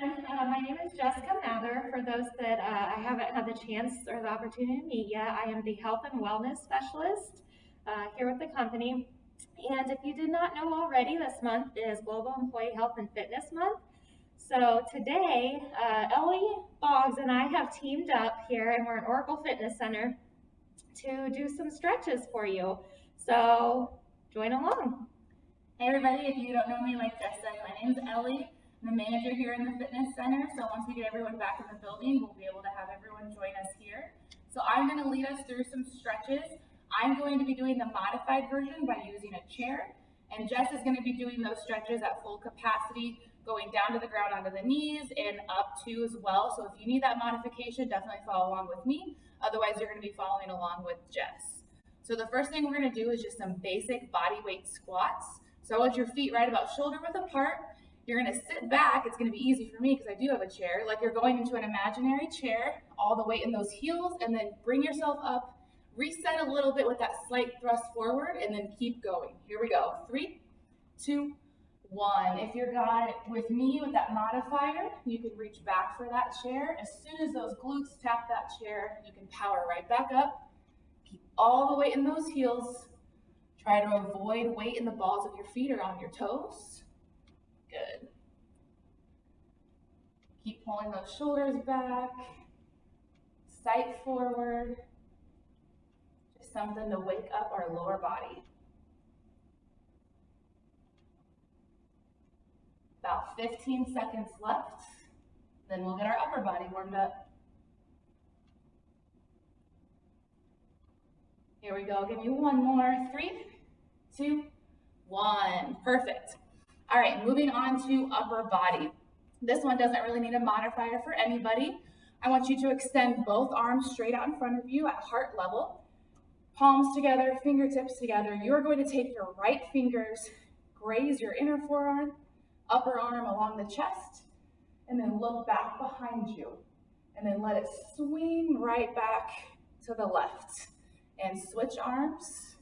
everyone. My name is Jessica Mather. For those that I haven't had the chance or the opportunity to meet yet, I am the Health and Wellness Specialist here with the company. And if you did not know already, this month is Global Employee Health and Fitness Month. So today, Ellie Boggs and I have teamed up here, and we're at Oracle Fitness Center to do some stretches for you. So join along. Hey everybody, if you don't know me, like Jess said, my name's Ellie. I'm the manager here in the fitness center, so once we get everyone back in the building, we'll be able to have everyone join us here. So I'm going to lead us through some stretches. I'm going to be doing the modified version by using a chair, and Jess is going to be doing those stretches at full capacity, going down to the ground onto the knees and up too as well. So if you need that modification, definitely follow along with me. Otherwise, you're going to be following along with Jess. So the first thing we're going to do is just some basic body weight squats. So I want your feet right about shoulder width apart. You're going to sit back. It's going to be easy for me because I do have a chair. Like you're going into an imaginary chair, all the weight in those heels, and then bring yourself up. Reset a little bit with that slight thrust forward, and then keep going. Here we go. 3, 2, 1. If you're God with me with that modifier, you can reach back for that chair. As soon as those glutes tap that chair, you can power right back up. Keep all the weight in those heels. Try to avoid weight in the balls of your feet or on your toes. Good. Keep pulling those shoulders back. Sight forward. Just something to wake up our lower body. About 15 seconds left. Then we'll get our upper body warmed up. Here we go. Give me one more. 3, 2, 1. Perfect. All right, moving on to upper body. This one doesn't really need a modifier for anybody. I want you to extend both arms straight out in front of you at heart level. Palms together, fingertips together. You're going to take your right fingers, graze your inner forearm, upper arm along the chest, and then look back behind you. And then let it swing right back to the left. And switch arms.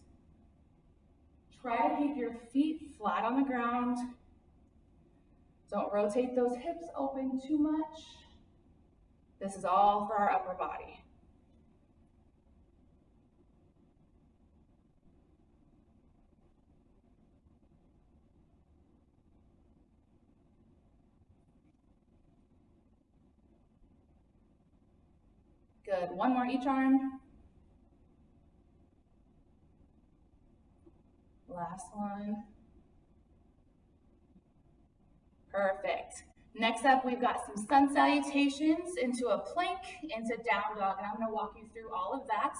Try to keep your feet flat on the ground. Don't rotate those hips open too much. This is all for our upper body. Good. One more each arm. Last one. Perfect. Next up, we've got some sun salutations into a plank, into down dog, and I'm going to walk you through all of that.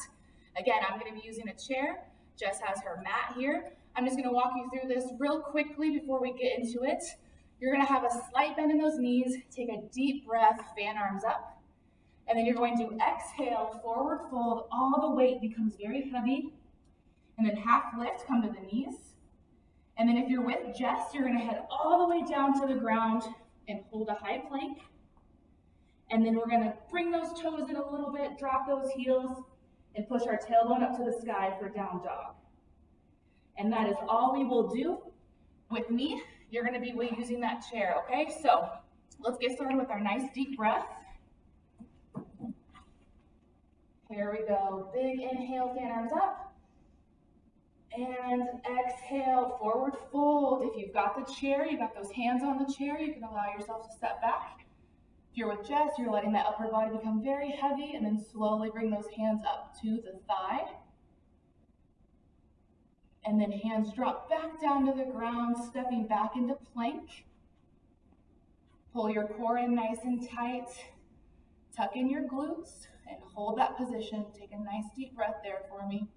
Again, I'm going to be using a chair. Jess has her mat here. I'm just going to walk you through this real quickly before we get into it. You're going to have a slight bend in those knees. Take a deep breath, fan arms up. And then you're going to exhale, forward fold. All the weight becomes very heavy. And then half lift, come to the knees. And then if you're with Jess, you're going to head all the way down to the ground and hold a high plank. And then we're going to bring those toes in a little bit, drop those heels, and push our tailbone up to the sky for down dog. And that is all we will do. With me, you're going to be using that chair, okay? So let's get started with our nice deep breath. Here we go. Big inhale, fan arms up. And exhale, forward fold. If you've got the chair, you've got those hands on the chair, you can allow yourself to step back. If you're with Jess, you're letting that upper body become very heavy, and then slowly bring those hands up to the thigh. And then hands drop back down to the ground, stepping back into plank. Pull your core in nice and tight. Tuck in your glutes and hold that position. Take a nice deep breath there for me.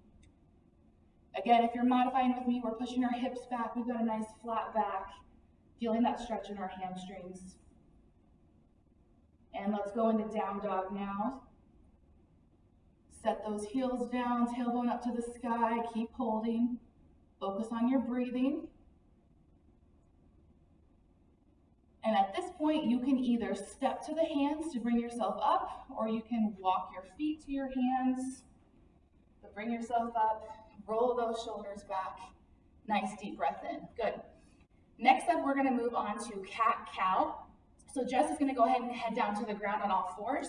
Again, if you're modifying with me, we're pushing our hips back. We've got a nice flat back, feeling that stretch in our hamstrings. And let's go into down dog now. Set those heels down, tailbone up to the sky. Keep holding. Focus on your breathing. And at this point, you can either step to the hands to bring yourself up, or you can walk your feet to your hands. But bring yourself up. Roll those shoulders back. Nice deep breath in. Good. Next up, we're going to move on to cat-cow. So Jess is gonna go ahead and head down to the ground on all fours.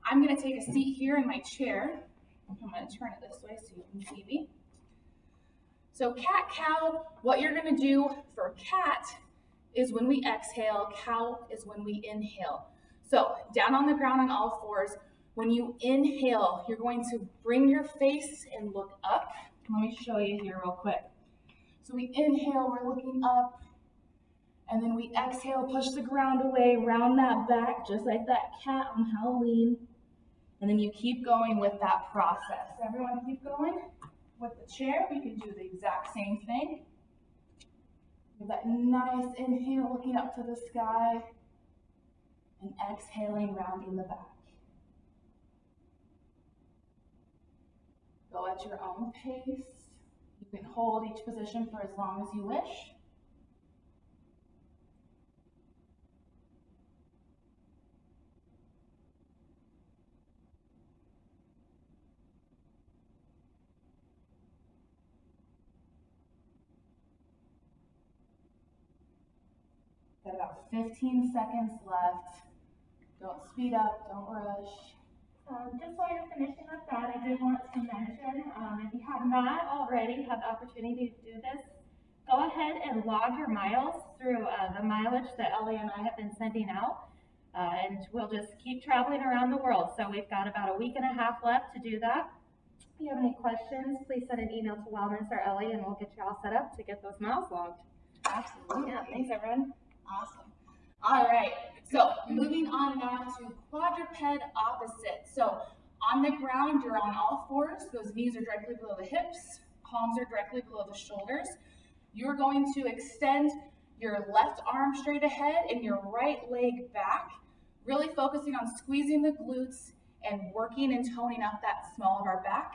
I'm gonna take a seat here in my chair. I'm gonna turn it this way so you can see me. So cat, cow, what you're gonna do for cat is when we exhale, cow is when we inhale. So down on the ground on all fours, when you inhale, you're going to bring your face and look up. Let me show you here real quick. So we inhale, we're looking up, and then we exhale, push the ground away, round that back, just like that cat on Halloween. And then you keep going with that process. Everyone keep going. With the chair, we can do the exact same thing. With that nice inhale, looking up to the sky, and exhaling, rounding the back. Go at your own pace. You can hold each position for as long as you wish. Got about 15 seconds left. Don't speed up, don't rush. Just while you're finishing up that, I did want to mention, if you have not already had the opportunity to do this, go ahead and log your miles through the mileage that Ellie and I have been sending out, and we'll just keep traveling around the world. So we've got about a week and a half left to do that. If you have any questions, please send an email to Wellness or Ellie, and we'll get you all set up to get those miles logged. Absolutely. Yeah, thanks everyone. Awesome. All right, so moving on now to quadruped opposite. So on the ground, you're on all fours. Those knees are directly below the hips. Palms are directly below the shoulders. You're going to extend your left arm straight ahead and your right leg back, really focusing on squeezing the glutes and working and toning up that small of our back.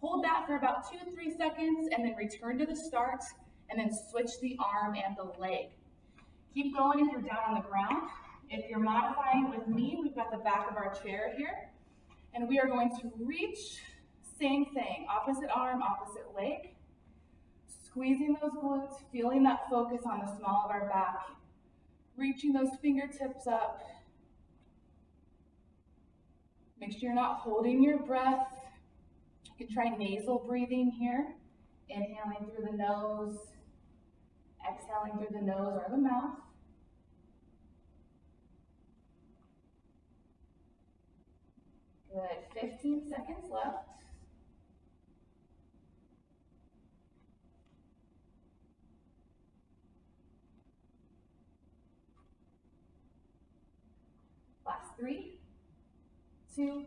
Hold that for about 2-3 seconds and then return to the start and then switch the arm and the leg. Keep going if you're down on the ground. If you're modifying with me, we've got the back of our chair here. And we are going to reach, same thing, opposite arm, opposite leg. Squeezing those glutes, feeling that focus on the small of our back. Reaching those fingertips up. Make sure you're not holding your breath. You can try nasal breathing here. Inhaling through the nose. Exhaling through the nose or the mouth. Good, 15 seconds left. Last 3, 2,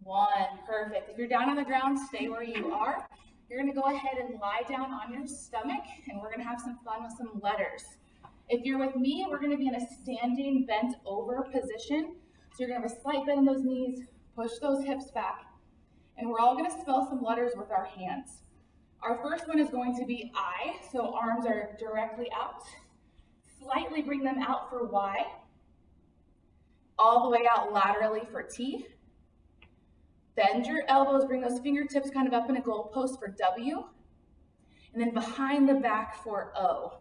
1. Perfect. If you're down on the ground, stay where you are. You're going to go ahead and lie down on your stomach, and we're going to have some fun with some letters. If you're with me, we're going to be in a standing bent over position. So you're going to have a slight bend in those knees, push those hips back, and we're all going to spell some letters with our hands. Our first one is going to be I, so arms are directly out. Slightly bring them out for Y, all the way out laterally for T. Bend your elbows, bring those fingertips kind of up in a goalpost for W, and then behind the back for O.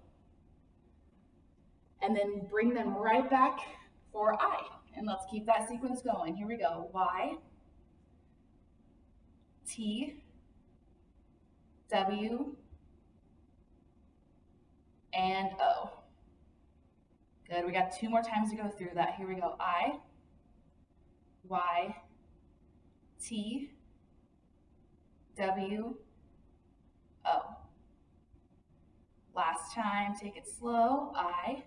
And then bring them right back for I. And let's keep that sequence going. Here we go. Y, T, W, and O. Good, we got 2 more times to go through that. Here we go. I, Y, T, W, O. Last time, take it slow. I,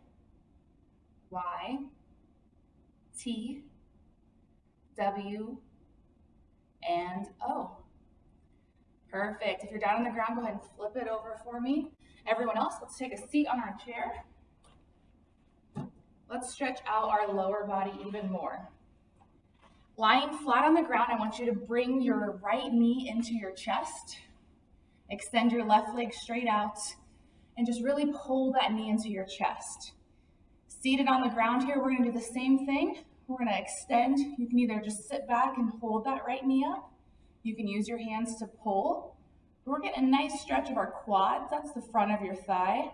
Y, T, W, and O. Perfect. If you're down on the ground, go ahead and flip it over for me. Everyone else, let's take a seat on our chair. Let's stretch out our lower body even more. Lying flat on the ground, I want you to bring your right knee into your chest. Extend your left leg straight out and just really pull that knee into your chest. Seated on the ground here, we're going to do the same thing. We're going to extend. You can either just sit back and hold that right knee up. You can use your hands to pull. We're getting a nice stretch of our quads. That's the front of your thigh.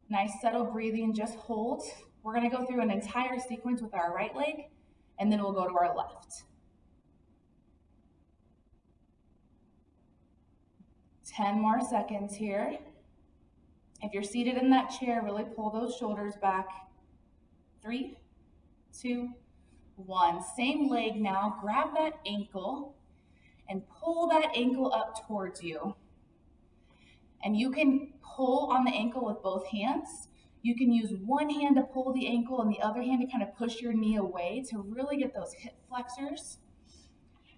Nice settle breathing, just hold. We're gonna go through an entire sequence with our right leg, and then we'll go to our left. 10 more seconds here. If you're seated in that chair, really pull those shoulders back. 3, 2, 1. Same leg now, grab that ankle and pull that ankle up towards you. And you can pull on the ankle with both hands. You can use one hand to pull the ankle and the other hand to kind of push your knee away to really get those hip flexors.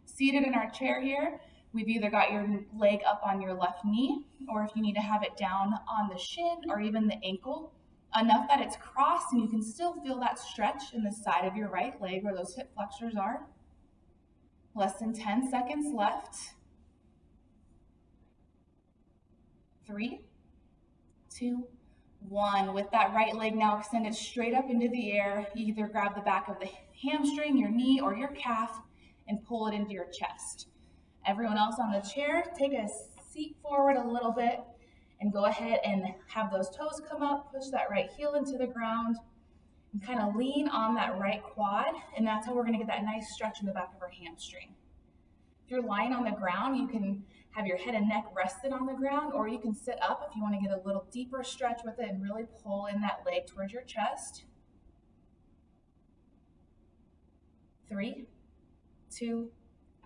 Seated in our chair here, we've either got your leg up on your left knee, or if you need to have it down on the shin or even the ankle, enough that it's crossed and you can still feel that stretch in the side of your right leg where those hip flexors are. Less than 10 seconds left. 3, 2, 1. With that right leg now extended straight up into the air, you either grab the back of the hamstring, your knee, or your calf and pull it into your chest. Everyone else on the chair, take a seat forward a little bit and go ahead and have those toes come up, push that right heel into the ground, and kind of lean on that right quad, and that's how we're gonna get that nice stretch in the back of our hamstring. If you're lying on the ground, you can have your head and neck rested on the ground, or you can sit up if you wanna get a little deeper stretch with it and really pull in that leg towards your chest. 3, 2,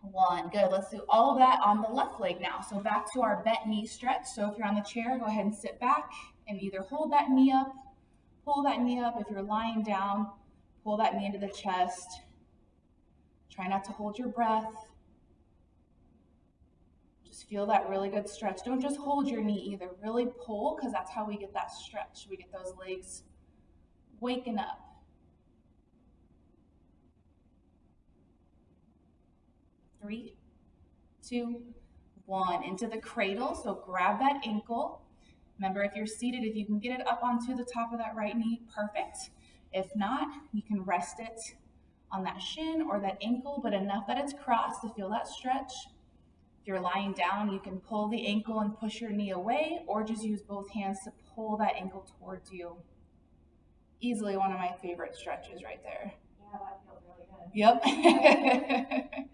1. Good. Let's do all of that on the left leg now. So back to our bent knee stretch. So if you're on the chair, go ahead and sit back and either hold that knee up, pull that knee up. If you're lying down, pull that knee into the chest. Try not to hold your breath. Just feel that really good stretch. Don't just hold your knee either. Really pull, because that's how we get that stretch. We get those legs waking up. 3, 2, 1. Into the cradle. So grab that ankle. Remember, if you're seated, if you can get it up onto the top of that right knee, perfect. If not, you can rest it on that shin or that ankle, but enough that it's crossed to feel that stretch. If you're lying down, you can pull the ankle and push your knee away, or just use both hands to pull that ankle towards you. Easily one of my favorite stretches right there. Yeah, that feels really good. Yep.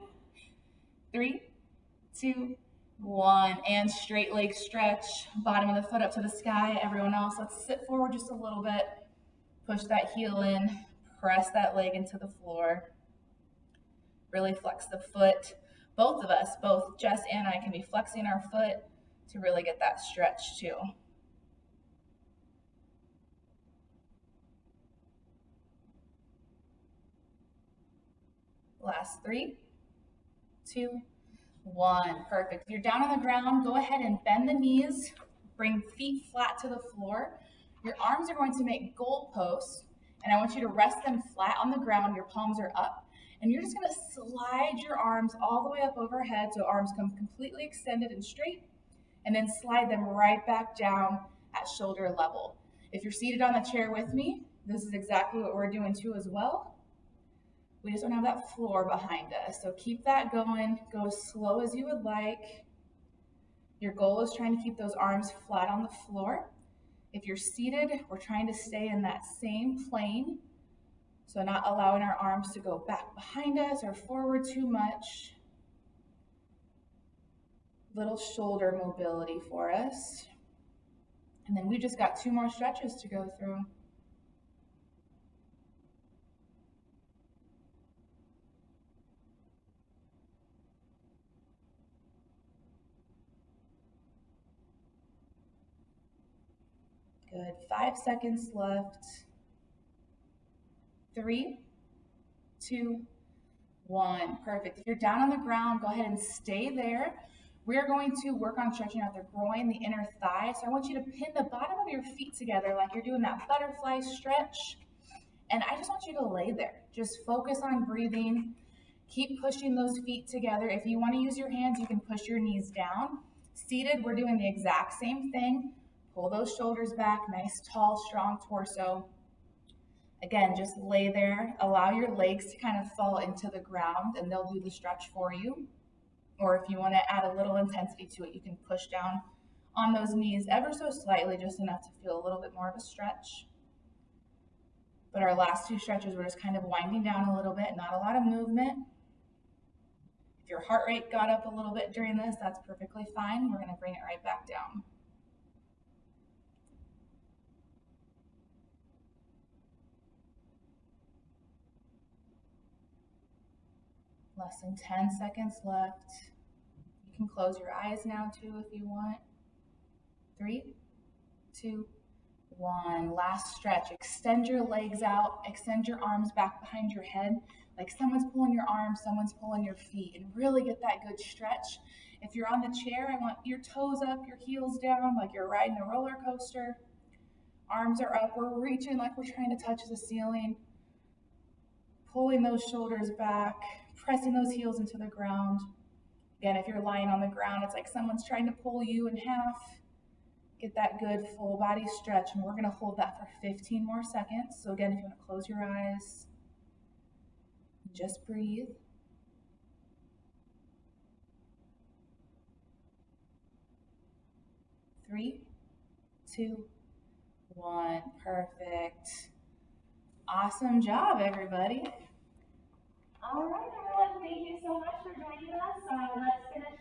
3, 2, 1. And straight leg stretch. Bottom of the foot up to the sky. Everyone else, let's sit forward just a little bit. Push that heel in. Press that leg into the floor. Really flex the foot. Both of us, both Jess and I, can be flexing our foot to really get that stretch too. Last 3, 2, 1. Perfect. If you're down on the ground, go ahead and bend the knees. Bring feet flat to the floor. Your arms are going to make goalposts, and I want you to rest them flat on the ground. Your palms are up, and you're just going to slide your arms all the way up overhead so arms come completely extended and straight, and then slide them right back down at shoulder level. If you're seated on the chair with me, this is exactly what we're doing too as well. We just don't have that floor behind us. So keep that going. Go as slow as you would like. Your goal is trying to keep those arms flat on the floor. If you're seated, we're trying to stay in that same plane. So not allowing our arms to go back behind us or forward too much. Little shoulder mobility for us. And then we just got 2 more stretches to go through. Good. 5 seconds left. 3, 2, 1. Perfect. If you're down on the ground, go ahead and stay there. We're going to work on stretching out the groin, the inner thigh. So I want you to pin the bottom of your feet together like you're doing that butterfly stretch. And I just want you to lay there. Just focus on breathing. Keep pushing those feet together. If you want to use your hands, you can push your knees down. Seated, we're doing the exact same thing. Pull those shoulders back, nice, tall, strong torso. Again, just lay there. Allow your legs to kind of fall into the ground and they'll do the stretch for you. Or if you want to add a little intensity to it, you can push down on those knees ever so slightly, just enough to feel a little bit more of a stretch. But our last two stretches, we're just kind of winding down a little bit, not a lot of movement. If your heart rate got up a little bit during this, that's perfectly fine. We're gonna bring it right back down. Less than 10 seconds left. You can close your eyes now too if you want. 3, 2, 1. Last stretch. Extend your legs out. Extend your arms back behind your head. Like someone's pulling your arms, someone's pulling your feet. And really get that good stretch. If you're on the chair, I want your toes up, your heels down, like you're riding a roller coaster. Arms are up. We're reaching like we're trying to touch the ceiling. Pulling those shoulders back. Pressing those heels into the ground. Again, if you're lying on the ground, it's like someone's trying to pull you in half. Get that good full body stretch, and we're going to hold that for 15 more seconds. So again, if you want to close your eyes, just breathe. 3, 2, 1. Perfect. Awesome job, everybody. All right, everyone, thank you so much for joining us. Let's finish